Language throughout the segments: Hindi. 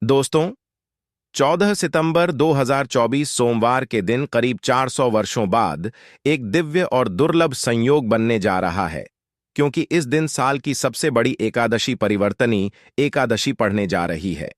दोस्तों, 14 सितंबर 2024 सोमवार के दिन करीब 400 वर्षों बाद एक दिव्य और दुर्लभ संयोग बनने जा रहा है, क्योंकि इस दिन साल की सबसे बड़ी एकादशी परिवर्तनी एकादशी पड़ने जा रही है।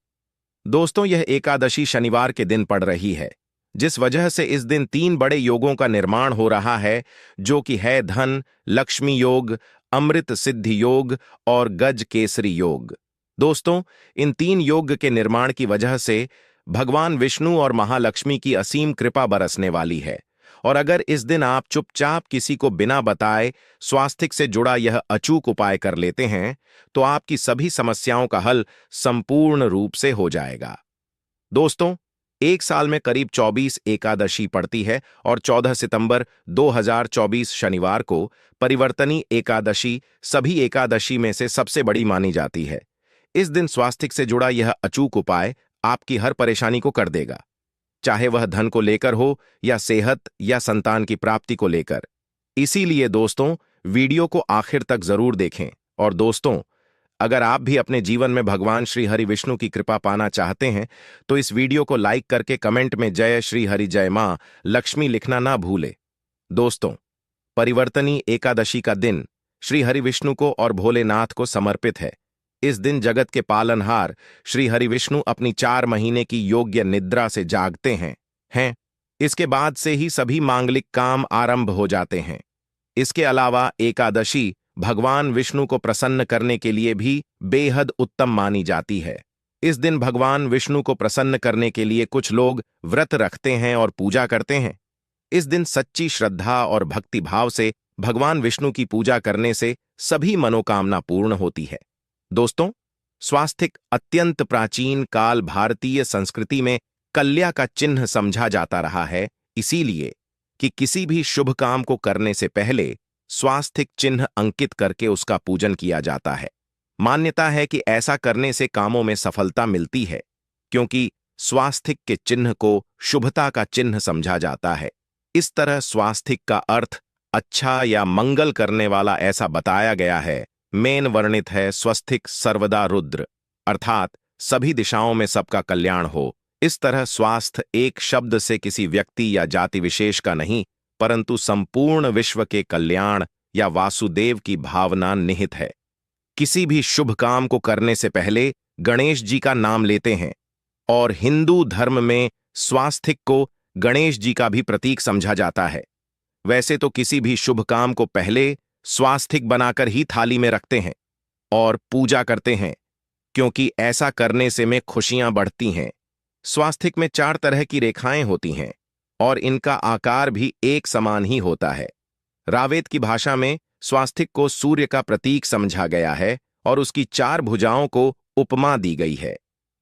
दोस्तों, यह एकादशी शनिवार के दिन पड़ रही है, जिस वजह से इस दिन तीन बड़े योगों का निर्माण हो रहा है, जो कि है धन लक्ष्मी योग, अमृत सिद्धि योग और गज केसरी योग। दोस्तों, इन तीन योग के निर्माण की वजह से भगवान विष्णु और महालक्ष्मी की असीम कृपा बरसने वाली है। और अगर इस दिन आप चुपचाप किसी को बिना बताए स्वास्थ्य से जुड़ा यह अचूक उपाय कर लेते हैं, तो आपकी सभी समस्याओं का हल संपूर्ण रूप से हो जाएगा। दोस्तों, एक साल में करीब 24 एकादशी पड़ती है और 14 सितंबर 2024 शनिवार को परिवर्तनी एकादशी सभी एकादशी में से सबसे बड़ी मानी जाती है। इस दिन स्वास्थ्य से जुड़ा यह अचूक उपाय आपकी हर परेशानी को कर देगा, चाहे वह धन को लेकर हो या सेहत या संतान की प्राप्ति को लेकर। इसीलिए दोस्तों, वीडियो को आखिर तक जरूर देखें। और दोस्तों, अगर आप भी अपने जीवन में भगवान श्री हरि विष्णु की कृपा पाना चाहते हैं, तो इस वीडियो को लाइक करके कमेंट में जय श्री हरि जय मां लक्ष्मी लिखना ना भूले। दोस्तों, परिवर्तनी एकादशी का दिन श्री हरि विष्णु को और भोलेनाथ को समर्पित है। इस दिन जगत के पालनहार श्री हरि विष्णु अपनी 4 महीने की योग्य निद्रा से जागते हैं। इसके बाद से ही सभी मांगलिक काम आरंभ हो जाते हैं। इसके अलावा एकादशी भगवान विष्णु को प्रसन्न करने के लिए भी बेहद उत्तम मानी जाती है। इस दिन भगवान विष्णु को प्रसन्न करने के लिए कुछ लोग व्रत रखते हैं और पूजा करते हैं। इस दिन सच्ची श्रद्धा और भक्ति भाव से भगवान विष्णु की पूजा करने से सभी मनोकामना पूर्ण होती है। दोस्तों, स्वास्थिक अत्यंत प्राचीन काल भारतीय संस्कृति में कल्या का चिन्ह समझा जाता रहा है, इसीलिए कि किसी भी शुभ काम को करने से पहले स्वास्थिक चिन्ह अंकित करके उसका पूजन किया जाता है। मान्यता है कि ऐसा करने से कामों में सफलता मिलती है, क्योंकि स्वास्थिक के चिन्ह को शुभता का चिन्ह समझा जाता है। इस तरह स्वास्थिक का अर्थ अच्छा या मंगल करने वाला ऐसा बताया गया है। मेन वर्णित है स्वस्तिक सर्वदा रुद्र, अर्थात सभी दिशाओं में सबका कल्याण हो। इस तरह स्वास्थ्य एक शब्द से किसी व्यक्ति या जाति विशेष का नहीं, परंतु संपूर्ण विश्व के कल्याण या वासुदेव की भावना निहित है। किसी भी शुभ काम को करने से पहले गणेश जी का नाम लेते हैं, और हिंदू धर्म में स्वास्थिक को गणेश जी का भी प्रतीक समझा जाता है। वैसे तो किसी भी शुभ काम को पहले स्वास्थिक बनाकर ही थाली में रखते हैं और पूजा करते हैं, क्योंकि ऐसा करने से में खुशियां बढ़ती हैं। स्वास्थिक में 4 तरह की रेखाएं होती हैं और इनका आकार भी एक समान ही होता है। रावेद की भाषा में स्वास्थिक को सूर्य का प्रतीक समझा गया है और उसकी 4 भुजाओं को उपमा दी गई है।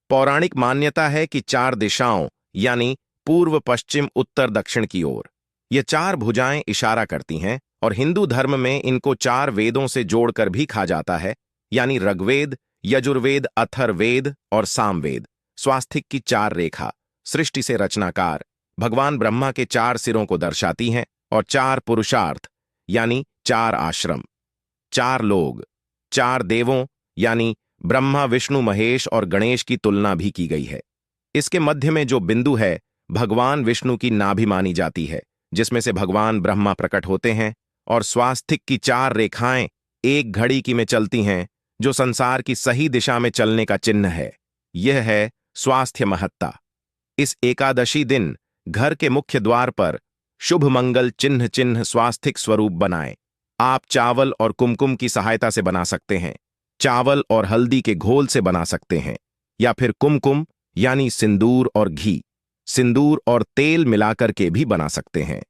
पौराणिक मान्यता है कि 4 दिशाओं यानी पूर्व पश्चिम उत्तर दक्षिण की ओर ये 4 भुजाएं इशारा करती हैं, और हिंदू धर्म में इनको 4 वेदों से जोड़कर भी कहा जाता है, यानी ऋग्वेद, यजुर्वेद, अथर्ववेद और सामवेद। स्वास्थिक की 4 रेखा सृष्टि से रचनाकार भगवान ब्रह्मा के 4 सिरों को दर्शाती हैं, और 4 पुरुषार्थ यानी 4 आश्रम, 4 लोग, 4 देवों यानी ब्रह्मा, विष्णु, महेश और गणेश की तुलना भी की गई है। इसके मध्य में जो बिंदु है भगवान विष्णु की नाभि मानी जाती है, जिसमें से भगवान ब्रह्मा प्रकट होते हैं। और स्वास्थिक की 4 रेखाएं एक घड़ी की में चलती हैं, जो संसार की सही दिशा में चलने का चिन्ह है। यह है स्वास्थ्य महत्ता। इस एकादशी दिन घर के मुख्य द्वार पर शुभ मंगल चिन्ह स्वास्थिक स्वरूप बनाएं। आप चावल और कुमकुम की सहायता से बना सकते हैं, चावल और हल्दी के घोल से बना सकते हैं, या फिर कुमकुम यानी सिंदूर और घी, सिंदूर और तेल मिलाकर के भी बना सकते हैं।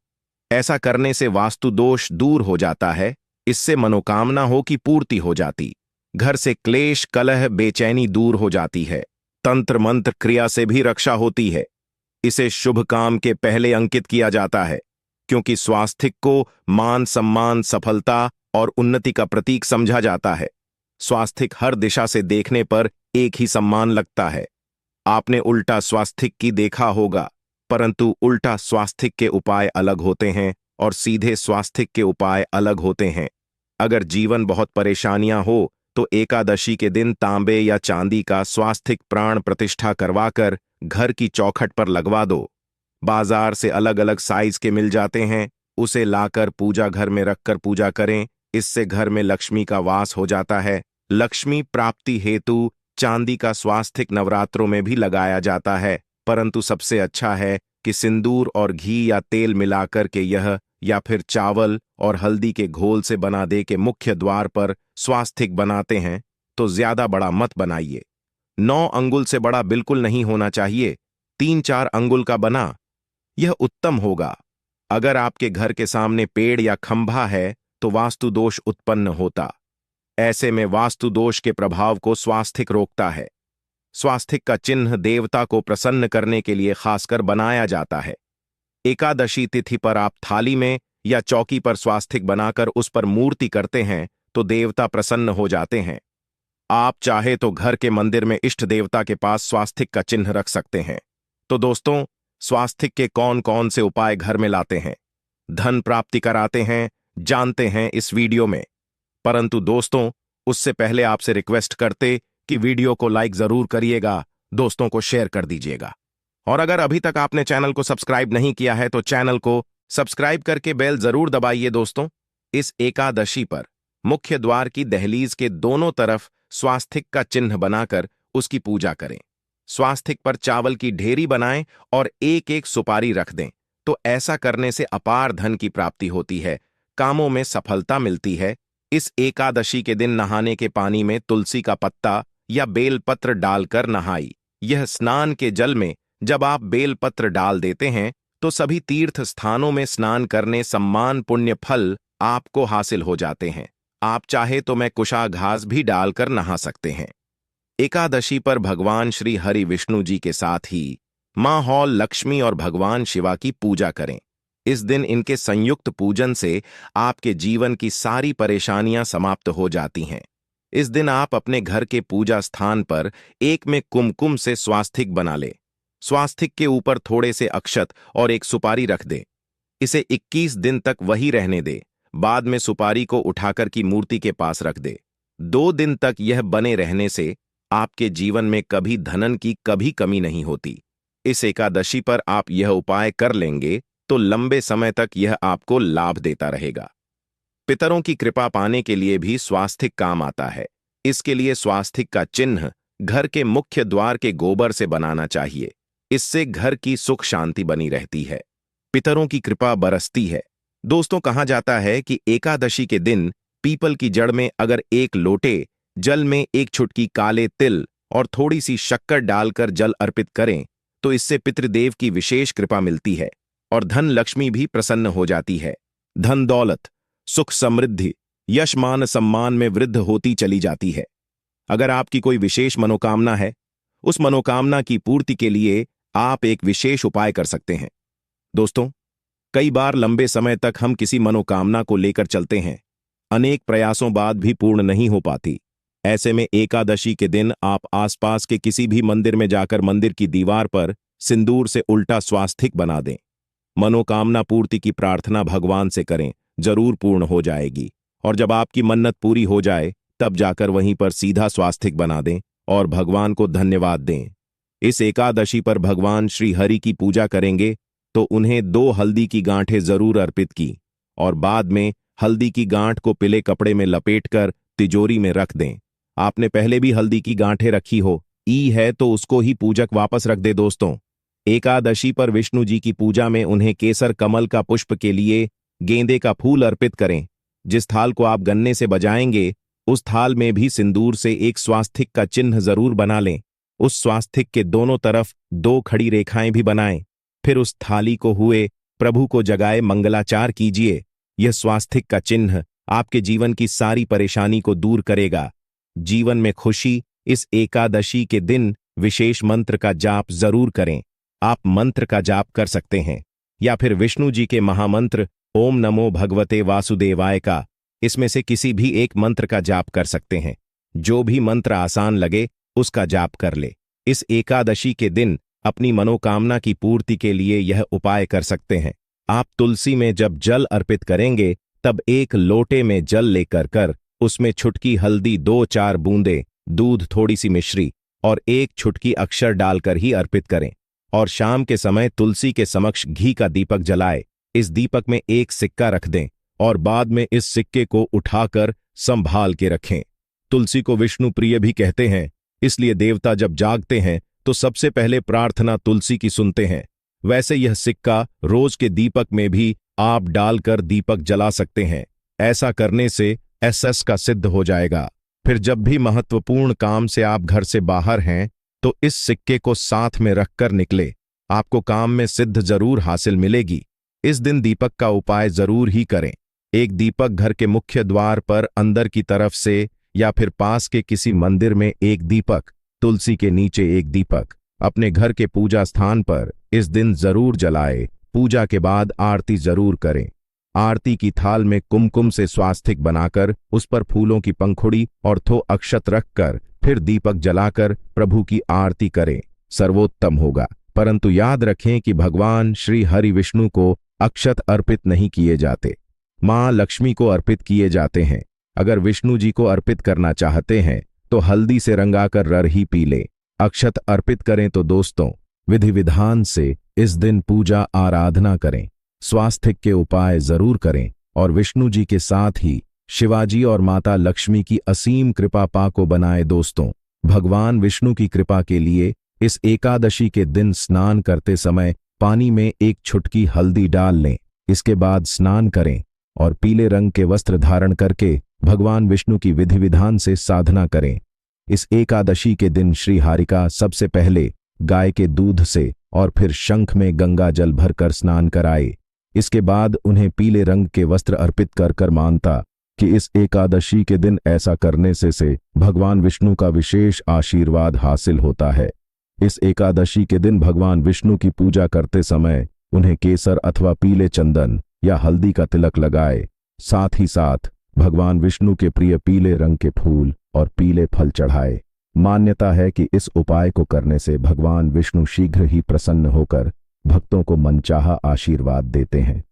ऐसा करने से वास्तु दोष दूर हो जाता है। इससे मनोकामना हो की पूर्ति हो जाती, घर से क्लेश कलह बेचैनी दूर हो जाती है, तंत्र मंत्र क्रिया से भी रक्षा होती है। इसे शुभ काम के पहले अंकित किया जाता है, क्योंकि स्वास्थिक को मान सम्मान, सफलता और उन्नति का प्रतीक समझा जाता है। स्वास्थिक हर दिशा से देखने पर एक ही सम्मान लगता है। आपने उल्टा स्वास्थिक की देखा होगा, परंतु उल्टा स्वास्थिक के उपाय अलग होते हैं और सीधे स्वास्थिक के उपाय अलग होते हैं। अगर जीवन बहुत परेशानियां हो तो एकादशी के दिन तांबे या चांदी का स्वास्तिक प्राण प्रतिष्ठा करवाकर घर की चौखट पर लगवा दो। बाजार से अलग अलग साइज के मिल जाते हैं, उसे लाकर पूजा घर में रखकर पूजा करें। इससे घर में लक्ष्मी का वास हो जाता है। लक्ष्मी प्राप्ति हेतु चांदी का स्वास्तिक नवरात्रों में भी लगाया जाता है, परंतु सबसे अच्छा है कि सिंदूर और घी या तेल मिलाकर के यह या फिर चावल और हल्दी के घोल से बना दे के मुख्य द्वार पर स्वास्तिक बनाते हैं तो ज्यादा बड़ा मत बनाइए। 9 अंगुल से बड़ा बिल्कुल नहीं होना चाहिए, 3-4 अंगुल का बना यह उत्तम होगा। अगर आपके घर के सामने पेड़ या खंभा है तो वास्तु दोष उत्पन्न होता। ऐसे में वास्तु दोष के प्रभाव को स्वास्तिक रोकता है। स्वास्तिक का चिन्ह देवता को प्रसन्न करने के लिए खासकर बनाया जाता है। एकादशी तिथि पर आप थाली में या चौकी पर स्वास्तिक बनाकर उस पर मूर्ति करते हैं तो देवता प्रसन्न हो जाते हैं। आप चाहे तो घर के मंदिर में इष्ट देवता के पास स्वास्तिक का चिन्ह रख सकते हैं। तो दोस्तों, स्वास्तिक के कौन कौन से उपाय घर में लाते हैं, धन प्राप्ति कराते हैं, जानते हैं इस वीडियो में। परंतु दोस्तों, उससे पहले आपसे रिक्वेस्ट करते कि वीडियो को लाइक जरूर करिएगा, दोस्तों को शेयर कर दीजिएगा। और अगर अभी तक आपने चैनल को सब्सक्राइब नहीं किया है तो चैनल को सब्सक्राइब करके बेल जरूर दबाइए। दोस्तों, इस एकादशी पर मुख्य द्वार की दहलीज के दोनों तरफ स्वास्तिक का चिन्ह बनाकर उसकी पूजा करें। स्वास्तिक पर चावल की ढेरी बनाएं और एक एक सुपारी रख दें। तो ऐसा करने से अपार धन की प्राप्ति होती है, कामों में सफलता मिलती है। इस एकादशी के दिन नहाने के पानी में तुलसी का पत्ता या बेलपत्र डालकर नहाई। यह स्नान के जल में जब आप बेलपत्र डाल देते हैं तो सभी तीर्थ स्थानों में स्नान करने सम्मान पुण्य फल आपको हासिल हो जाते हैं। आप चाहे तो मैं कुशा घास भी डालकर नहा सकते हैं। एकादशी पर भगवान श्री हरि विष्णु जी के साथ ही मां हौल लक्ष्मी और भगवान शिवा की पूजा करें। इस दिन इनके संयुक्त पूजन से आपके जीवन की सारी परेशानियां समाप्त हो जाती हैं। इस दिन आप अपने घर के पूजा स्थान पर एक में कुमकुम से स्वास्तिक बना ले। स्वास्तिक के ऊपर थोड़े से अक्षत और एक सुपारी रख दे। इसे 21 दिन तक वही रहने दे। बाद में सुपारी को उठाकर की मूर्ति के पास रख दे। 2 दिन तक यह बने रहने से आपके जीवन में कभी धनन की कभी कमी नहीं होती। इस एकादशी पर आप यह उपाय कर लेंगे तो लंबे समय तक यह आपको लाभ देता रहेगा। पितरों की कृपा पाने के लिए भी स्वास्तिक काम आता है। इसके लिए स्वास्तिक का चिन्ह घर के मुख्य द्वार के गोबर से बनाना चाहिए। इससे घर की सुख शांति बनी रहती है, पितरों की कृपा बरसती है। दोस्तों, कहा जाता है कि एकादशी के दिन पीपल की जड़ में अगर एक लोटे जल में एक चुटकी काले तिल और थोड़ी सी शक्कर डालकर जल अर्पित करें तो इससे पितृदेव की विशेष कृपा मिलती है और धन लक्ष्मी भी प्रसन्न हो जाती है। धन दौलत, सुख समृद्धि, यश मान सम्मान में वृद्धि होती चली जाती है। अगर आपकी कोई विशेष मनोकामना है, उस मनोकामना की पूर्ति के लिए आप एक विशेष उपाय कर सकते हैं। दोस्तों, कई बार लंबे समय तक हम किसी मनोकामना को लेकर चलते हैं, अनेक प्रयासों बाद भी पूर्ण नहीं हो पाती। ऐसे में एकादशी के दिन आप आसपास के किसी भी मंदिर में जाकर मंदिर की दीवार पर सिंदूर से उल्टा स्वास्तिक बना दें। मनोकामना पूर्ति की प्रार्थना भगवान से करें, जरूर पूर्ण हो जाएगी। और जब आपकी मन्नत पूरी हो जाए तब जाकर वहीं पर सीधा स्वास्तिक बना दें और भगवान को धन्यवाद दें। इस एकादशी पर भगवान श्री हरि की पूजा करेंगे तो उन्हें 2 हल्दी की गांठें जरूर अर्पित की और बाद में हल्दी की गांठ को पीले कपड़े में लपेटकर तिजोरी में रख दें। आपने पहले भी हल्दी की गांठें रखी हो है तो उसको ही पूजक वापस रख दे। दोस्तों, एकादशी पर विष्णु जी की पूजा में उन्हें केसर कमल का पुष्प के लिए गेंदे का फूल अर्पित करें। जिस थाल को आप गन्ने से बजाएंगे उस थाल में भी सिंदूर से एक स्वास्तिक का चिन्ह जरूर बना लें। उस स्वास्तिक के दोनों तरफ 2 खड़ी रेखाएं भी बनाएं। फिर उस थाली को हुए प्रभु को जगाए मंगलाचार कीजिए। यह स्वास्तिक का चिन्ह आपके जीवन की सारी परेशानी को दूर करेगा। जीवन में खुशी इस एकादशी के दिन विशेष मंत्र का जाप जरूर करें। आप मंत्र का जाप कर सकते हैं या फिर विष्णु जी के महामंत्र ओम नमो भगवते वासुदेवाय का, इसमें से किसी भी एक मंत्र का जाप कर सकते हैं। जो भी मंत्र आसान लगे उसका जाप कर ले। इस एकादशी के दिन अपनी मनोकामना की पूर्ति के लिए यह उपाय कर सकते हैं। आप तुलसी में जब जल अर्पित करेंगे तब एक लोटे में जल लेकर उसमें छुटकी हल्दी, 2-4 बूंदे दूध, थोड़ी सी मिश्री और 1 छुटकी अक्षर डालकर ही अर्पित करें। और शाम के समय तुलसी के समक्ष घी का दीपक जलाए। इस दीपक में 1 सिक्का रख दें और बाद में इस सिक्के को उठाकर संभाल के रखें। तुलसी को विष्णु प्रिय भी कहते हैं, इसलिए देवता जब जागते हैं तो सबसे पहले प्रार्थना तुलसी की सुनते हैं। वैसे यह सिक्का रोज के दीपक में भी आप डालकर दीपक जला सकते हैं। ऐसा करने से एसएस का सिद्ध हो जाएगा। फिर जब भी महत्वपूर्ण काम से आप घर से बाहर हैं तो इस सिक्के को साथ में रखकर निकले। आपको काम में सिद्ध जरूर हासिल मिलेगी। इस दिन दीपक का उपाय जरूर ही करें। एक दीपक घर के मुख्य द्वार पर अंदर की तरफ से या फिर पास के किसी मंदिर में 1 दीपक, तुलसी के नीचे 1 दीपक, अपने घर के पूजा स्थान पर इस दिन जरूर जलाए। पूजा के बाद आरती जरूर करें। आरती की थाल में कुमकुम से स्वास्तिक बनाकर उस पर फूलों की पंखुड़ी और थो अक्षत रखकर फिर दीपक जलाकर प्रभु की आरती करें, सर्वोत्तम होगा। परंतु याद रखें कि भगवान श्री हरि विष्णु को अक्षत अर्पित नहीं किए जाते, मां लक्ष्मी को अर्पित किए जाते हैं। अगर विष्णु जी को अर्पित करना चाहते हैं तो हल्दी से रंगाकर रर ही पी लें। अक्षत अर्पित करें तो दोस्तों विधि विधान से इस दिन पूजा आराधना करें, स्वास्तिक के उपाय जरूर करें और विष्णु जी के साथ ही शिवाजी और माता लक्ष्मी की असीम कृपा पाको बनाए। दोस्तों, भगवान विष्णु की कृपा के लिए इस एकादशी के दिन स्नान करते समय पानी में 1 छुटकी हल्दी डाल लें। इसके बाद स्नान करें और पीले रंग के वस्त्र धारण करके भगवान विष्णु की विधि विधान से साधना करें। इस एकादशी के दिन श्री हरिका सबसे पहले गाय के दूध से और फिर शंख में गंगा जल भरकर स्नान कराए। इसके बाद उन्हें पीले रंग के वस्त्र अर्पित कर मानता कि इस एकादशी के दिन ऐसा करने से भगवान विष्णु का विशेष आशीर्वाद हासिल होता है। इस एकादशी के दिन भगवान विष्णु की पूजा करते समय उन्हें केसर अथवा पीले चंदन या हल्दी का तिलक लगाए। साथ ही साथ भगवान विष्णु के प्रिय पीले रंग के फूल और पीले फल चढ़ाए। मान्यता है कि इस उपाय को करने से भगवान विष्णु शीघ्र ही प्रसन्न होकर भक्तों को मनचाहा आशीर्वाद देते हैं।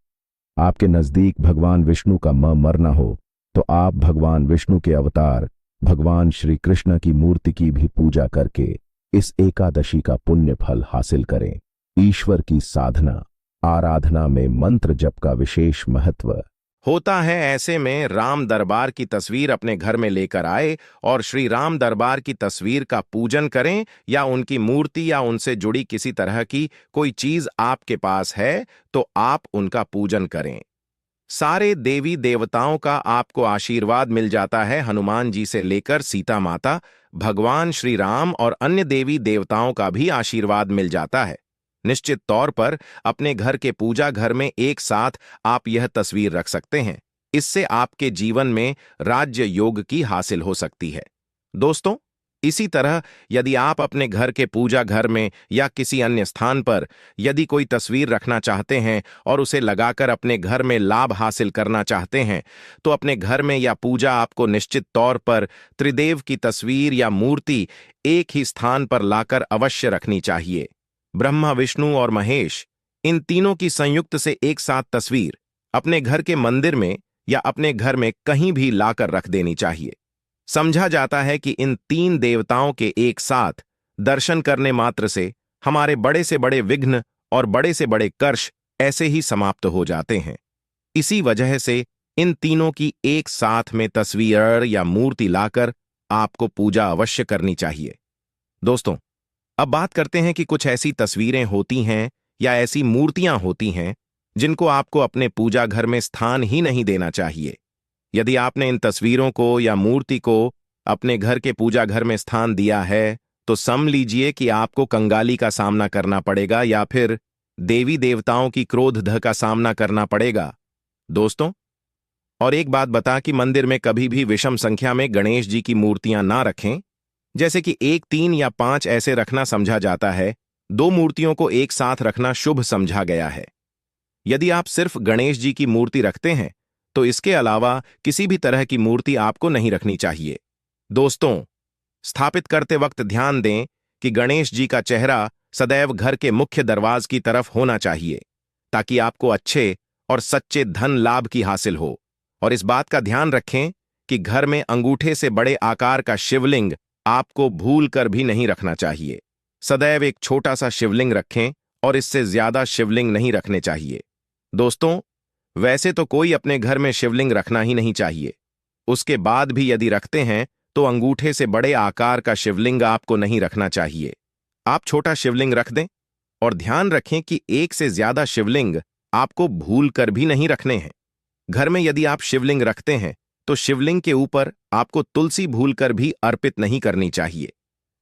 आपके नजदीक भगवान विष्णु का मरना हो तो आप भगवान विष्णु के अवतार भगवान श्री कृष्ण की मूर्ति की भी पूजा करके इस एकादशी का पुण्य फल हासिल करें। ईश्वर की साधना आराधना में मंत्र जप का विशेष महत्व होता है। ऐसे में राम दरबार की तस्वीर अपने घर में लेकर आए और श्री राम दरबार की तस्वीर का पूजन करें, या उनकी मूर्ति या उनसे जुड़ी किसी तरह की कोई चीज आपके पास है तो आप उनका पूजन करें। सारे देवी देवताओं का आपको आशीर्वाद मिल जाता है। हनुमान जी से लेकर सीता माता, भगवान श्री राम और अन्य देवी देवताओं का भी आशीर्वाद मिल जाता है। निश्चित तौर पर अपने घर के पूजा घर में एक साथ आप यह तस्वीर रख सकते हैं। इससे आपके जीवन में राज्य योग की हासिल हो सकती है। दोस्तों, इसी तरह यदि आप अपने घर के पूजा घर में या किसी अन्य स्थान पर यदि कोई तस्वीर रखना चाहते हैं और उसे लगाकर अपने घर में लाभ हासिल करना चाहते हैं तो अपने घर में या पूजा आपको निश्चित तौर पर त्रिदेव की तस्वीर या मूर्ति एक ही स्थान पर लाकर अवश्य रखनी चाहिए। ब्रह्मा, विष्णु और महेश, इन तीनों की संयुक्त से एक साथ तस्वीर अपने घर के मंदिर में या अपने घर में कहीं भी लाकर रख देनी चाहिए। समझा जाता है कि इन 3 देवताओं के एक साथ दर्शन करने मात्र से हमारे बड़े से बड़े विघ्न और बड़े से बड़े कर्ष ऐसे ही समाप्त हो जाते हैं। इसी वजह से इन तीनों की एक साथ में तस्वीर या मूर्ति लाकर आपको पूजा अवश्य करनी चाहिए। दोस्तों, अब बात करते हैं कि कुछ ऐसी तस्वीरें होती हैं या ऐसी मूर्तियां होती हैं जिनको आपको अपने पूजा घर में स्थान ही नहीं देना चाहिए। यदि आपने इन तस्वीरों को या मूर्ति को अपने घर के पूजा घर में स्थान दिया है तो समझ लीजिए कि आपको कंगाली का सामना करना पड़ेगा या फिर देवी देवताओं की क्रोध का सामना करना पड़ेगा। दोस्तों, और एक बात बता कि मंदिर में कभी भी विषम संख्या में गणेश जी की मूर्तियां ना रखें। जैसे कि 1, 3 या 5 ऐसे रखना समझा जाता है। 2 मूर्तियों को एक साथ रखना शुभ समझा गया है। यदि आप सिर्फ गणेश जी की मूर्ति रखते हैं तो इसके अलावा किसी भी तरह की मूर्ति आपको नहीं रखनी चाहिए। दोस्तों, स्थापित करते वक्त ध्यान दें कि गणेश जी का चेहरा सदैव घर के मुख्य दरवाज की तरफ होना चाहिए ताकि आपको अच्छे और सच्चे धन लाभ की हासिल हो। और इस बात का ध्यान रखें कि घर में अंगूठे से बड़े आकार का शिवलिंग आपको भूल कर भी नहीं रखना चाहिए। सदैव एक छोटा सा शिवलिंग रखें और इससे ज्यादा शिवलिंग नहीं रखने चाहिए। दोस्तों, वैसे तो कोई अपने घर में शिवलिंग रखना ही नहीं चाहिए। उसके बाद भी यदि रखते हैं तो अंगूठे से बड़े आकार का शिवलिंग आपको नहीं रखना चाहिए। आप छोटा शिवलिंग रख दें और ध्यान रखें कि एक से ज्यादा शिवलिंग आपको भूल कर भी नहीं रखने हैं। घर में यदि आप शिवलिंग रखते हैं तो शिवलिंग के ऊपर आपको तुलसी भूल कर भी अर्पित नहीं करनी चाहिए।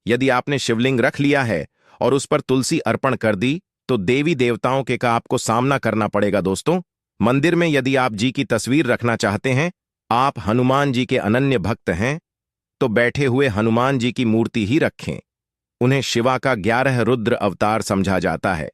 यदि आपने शिवलिंग रख लिया है और उस पर तुलसी अर्पण कर दी तो देवी देवताओं के का आपको सामना करना पड़ेगा। दोस्तों, मंदिर में यदि आप जी की तस्वीर रखना चाहते हैं, आप हनुमान जी के अनन्य भक्त हैं, तो बैठे हुए हनुमान जी की मूर्ति ही रखें। उन्हें शिवा का 11 रुद्र अवतार समझा जाता है,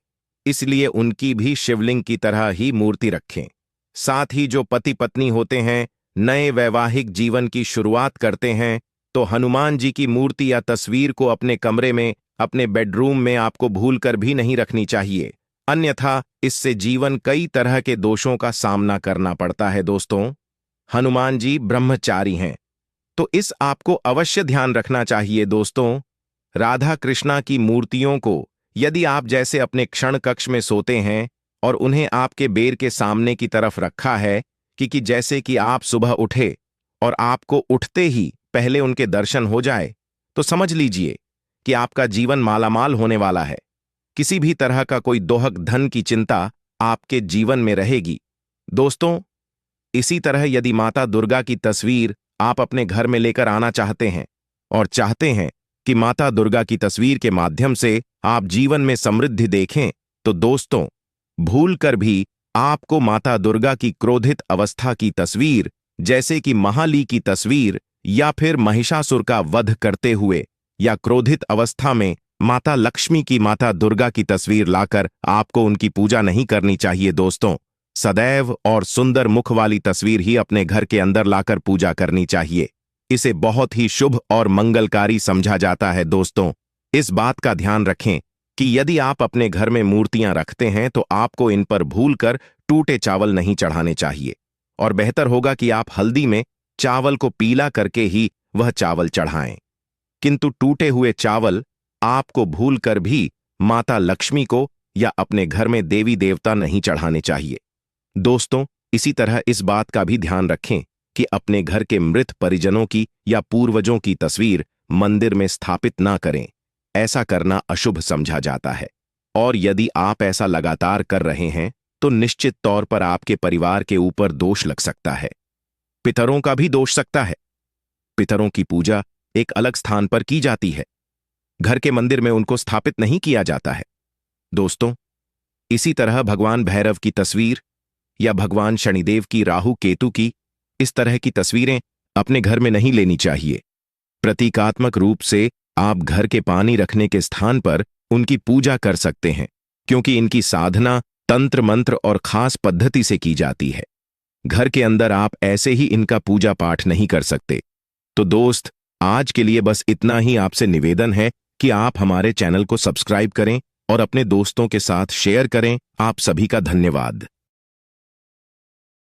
इसलिए उनकी भी शिवलिंग की तरह ही मूर्ति रखें। साथ ही जो पति पत्नी होते हैं, नए वैवाहिक जीवन की शुरुआत करते हैं, तो हनुमान जी की मूर्ति या तस्वीर को अपने कमरे में, अपने बेडरूम में आपको भूलकर भी नहीं रखनी चाहिए, अन्यथा इससे जीवन कई तरह के दोषों का सामना करना पड़ता है। दोस्तों, हनुमान जी ब्रह्मचारी हैं, तो इस आपको अवश्य ध्यान रखना चाहिए। दोस्तों, राधा कृष्णा की मूर्तियों को यदि आप जैसे अपने क्षण कक्ष में सोते हैं और उन्हें आपके बेर के सामने की तरफ रखा है कि जैसे कि आप सुबह उठे और आपको उठते ही पहले उनके दर्शन हो जाए, तो समझ लीजिए कि आपका जीवन मालामाल होने वाला है। किसी भी तरह का कोई दोहक धन की चिंता आपके जीवन में रहेगी। दोस्तों, इसी तरह यदि माता दुर्गा की तस्वीर आप अपने घर में लेकर आना चाहते हैं और चाहते हैं कि माता दुर्गा की तस्वीर के माध्यम से आप जीवन में समृद्धि देखें, तो दोस्तों, भूल कर भी आपको माता दुर्गा की क्रोधित अवस्था की तस्वीर, जैसे कि महाली की तस्वीर या फिर महिषासुर का वध करते हुए या क्रोधित अवस्था में माता लक्ष्मी की, माता दुर्गा की तस्वीर लाकर आपको उनकी पूजा नहीं करनी चाहिए। दोस्तों, सदैव और सुंदर मुख वाली तस्वीर ही अपने घर के अंदर लाकर पूजा करनी चाहिए। इसे बहुत ही शुभ और मंगलकारी समझा जाता है। दोस्तों, इस बात का ध्यान रखें कि यदि आप अपने घर में मूर्तियां रखते हैं तो आपको इन पर भूलकर टूटे चावल नहीं चढ़ाने चाहिए, और बेहतर होगा कि आप हल्दी में चावल को पीला करके ही वह चावल चढ़ाएं। किंतु टूटे हुए चावल आपको भूलकर भी माता लक्ष्मी को या अपने घर में देवी देवता नहीं चढ़ाने चाहिए। दोस्तों, इसी तरह इस बात का भी ध्यान रखें कि अपने घर के मृत परिजनों की या पूर्वजों की तस्वीर मंदिर में स्थापित ना करें। ऐसा करना अशुभ समझा जाता है, और यदि आप ऐसा लगातार कर रहे हैं तो निश्चित तौर पर आपके परिवार के ऊपर दोष लग सकता है। पितरों का भी दोष सकता है। पितरों की पूजा एक अलग स्थान पर की जाती है, घर के मंदिर में उनको स्थापित नहीं किया जाता है। दोस्तों, इसी तरह भगवान भैरव की तस्वीर या भगवान शनिदेव की, राहु केतु की, इस तरह की तस्वीरें अपने घर में नहीं लेनी चाहिए। प्रतीकात्मक रूप से आप घर के पानी रखने के स्थान पर उनकी पूजा कर सकते हैं, क्योंकि इनकी साधना तंत्र मंत्र और खास पद्धति से की जाती है। घर के अंदर आप ऐसे ही इनका पूजा पाठ नहीं कर सकते। तो दोस्त, आज के लिए बस इतना ही आपसे निवेदन है कि आप हमारे चैनल को सब्सक्राइब करें और अपने दोस्तों के साथ शेयर करें। आप सभी का धन्यवाद।